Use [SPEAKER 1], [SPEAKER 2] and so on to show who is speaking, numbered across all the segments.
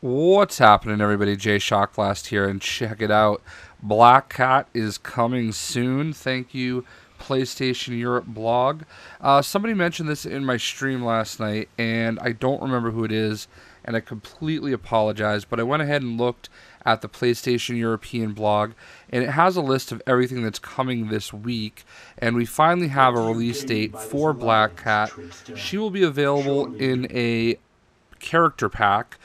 [SPEAKER 1] What's happening, everybody? JayShockblast here, and check it out. Black Cat is coming soon. Thank you, PlayStation Europe blog. Somebody mentioned this in my stream last night, and I don't remember who it is, and I completely apologize, but I went ahead and looked at the PlayStation European blog, and it has a list of everything that's coming this week, and we finally have a release date for Black Cat. She will be available in a character pack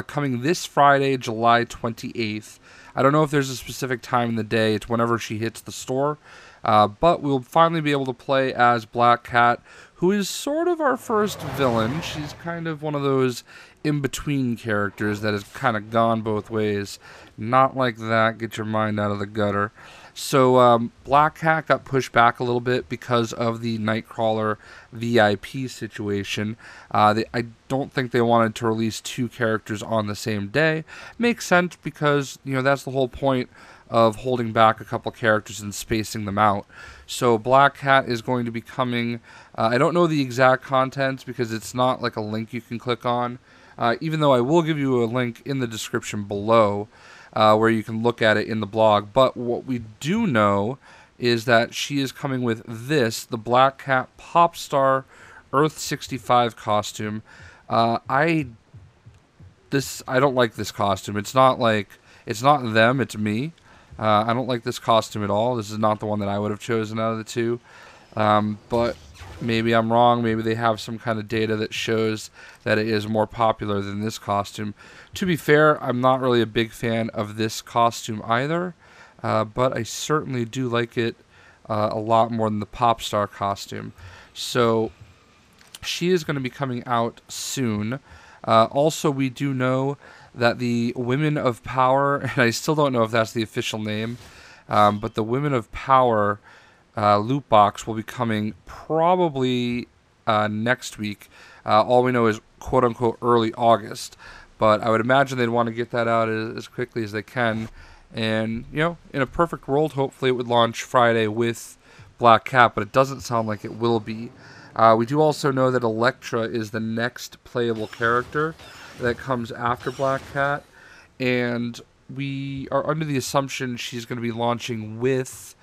[SPEAKER 1] coming this Friday, July 28th. I don't know if there's a specific time in the day. It's whenever she hits the store. But we'll finally be able to play as Black Cat, who is sort of our first villain. She's kind of one of those in-between characters that has kind of gone both ways. Not like that. Get your mind out of the gutter. So Black Cat got pushed back a little bit because of the Nightcrawler VIP situation. I don't think they wanted to release two characters on the same day. Makes sense because, you know, that's the whole point of holding back a couple characters and spacing them out. So Black Cat is going to be coming. I don't know the exact contents because it's not like a link you can click on, even though I will give you a link in the description below where you can look at it in the blog. But what we do know is that she is coming with this, the Black Cat Popstar Earth 65 costume. I don't like this costume. It's not them, it's me. I don't like this costume at all. This is not the one that I would have chosen out of the two. But maybe I'm wrong. Maybe they have some kind of data that shows that it is more popular than this costume. To be fair, I'm not really a big fan of this costume either. But I certainly do like it a lot more than the Popstar costume. So she is going to be coming out soon. Also, we do know that the Women of Power, and I still don't know if that's the official name, but the Women of Power loot box will be coming probably next week. All we know is quote-unquote early August, but I would imagine they'd want to get that out as quickly as they can. And, you know, in a perfect world, hopefully it would launch Friday with Black Cat, but it doesn't sound like it will be. We do also know that Elektra is the next playable character that comes after Black Cat, and we are under the assumption she's going to be launching with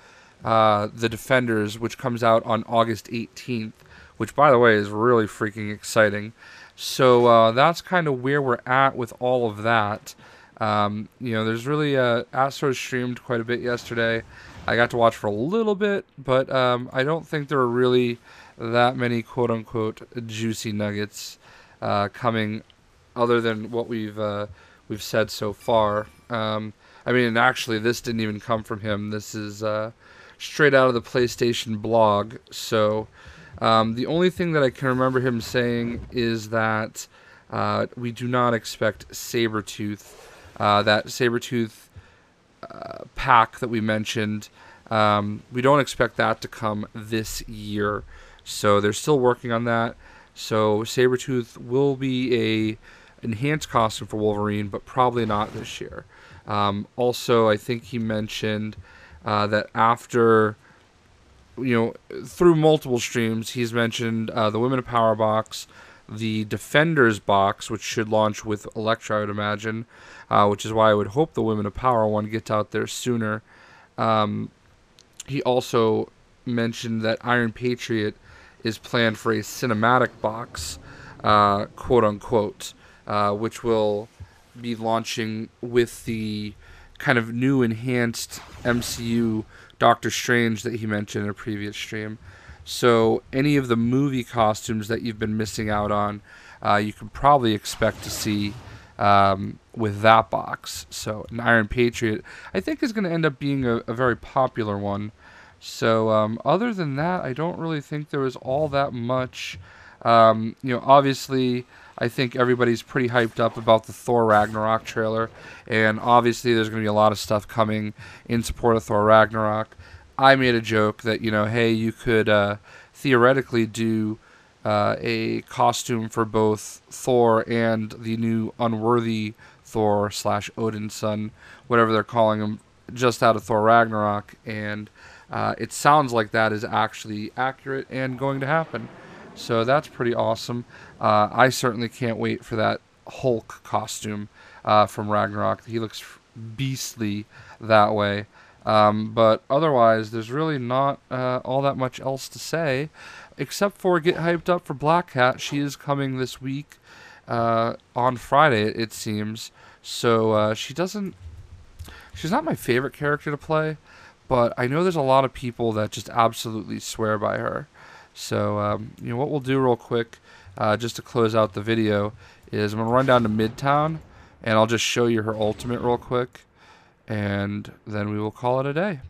[SPEAKER 1] the Defenders, which comes out on August 18th, which, by the way, is really freaking exciting. So that's kind of where we're at with all of that. You know, there's really Astro streamed quite a bit yesterday. I got to watch for a little bit, but I don't think there were really that many quote-unquote juicy nuggets coming, other than what we've said so far. I mean, actually, this didn't even come from him. This is straight out of the PlayStation blog. So the only thing that I can remember him saying is that we do not expect Sabretooth. That Sabretooth pack that we mentioned, we don't expect that to come this year. So they're still working on that. So Sabretooth will be a enhanced costume for Wolverine, but probably not this year. Also, I think he mentioned that after, you know, through multiple streams, he's mentioned the Women of Power box, the Defenders box, which should launch with Elektra, I would imagine, which is why I would hope the Women of Power one gets out there sooner. He also mentioned that Iron Patriot is planned for a cinematic box, quote-unquote, which will be launching with the kind of new enhanced MCU Doctor Strange that he mentioned in a previous stream. So any of the movie costumes that you've been missing out on, you can probably expect to see with that box. So an Iron Patriot, I think, is going to end up being a very popular one. So other than that, I don't really think there was all that much. You know, obviously, I think everybody's pretty hyped up about the Thor Ragnarok trailer, and obviously there's going to be a lot of stuff coming in support of Thor Ragnarok. I made a joke that, you know, hey, you could theoretically do a costume for both Thor and the new Unworthy Thor / Odin's son, whatever they're calling him, just out of Thor Ragnarok, and it sounds like that is actually accurate and going to happen. So that's pretty awesome. I certainly can't wait for that Hulk costume from Ragnarok. He looks beastly that way. But otherwise, there's really not all that much else to say, except for get hyped up for Black Cat. She is coming this week on Friday, it seems. So she's not my favorite character to play, but I know there's a lot of people that just absolutely swear by her. So what we'll do real quick, just to close out the video, is I'm gonna run down to Midtown, and I'll just show you her ultimate real quick, and then we will call it a day.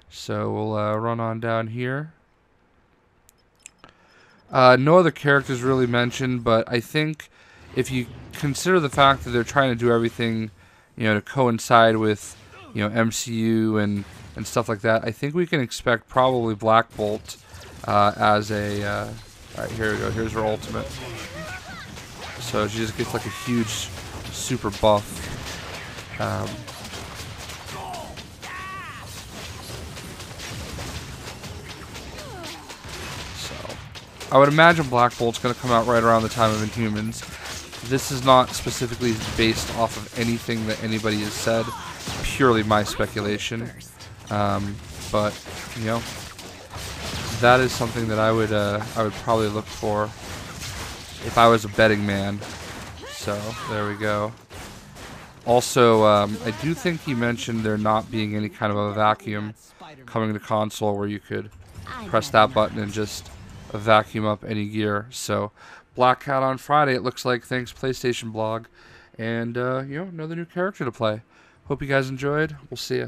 [SPEAKER 1] So we'll run on down here. No other characters really mentioned, but I think if you consider the fact that they're trying to do everything, to coincide with, MCU and stuff like that, I think we can expect probably Black Bolt as a. Alright, here we go. Here's her ultimate. So she just gets like a huge super buff. I would imagine Black Bolt's going to come out right around the time of Inhumans. This is not specifically based off of anything that anybody has said, purely my speculation. But that is something that I would probably look for if I was a betting man. So there we go. Also, I do think he mentioned there not being any kind of a vacuum coming to console where you could press that button and just vacuum up any gear. So Black Cat on Friday, it looks like. Thanks PlayStation Blog, and another new character to play. Hope you guys enjoyed. We'll see ya.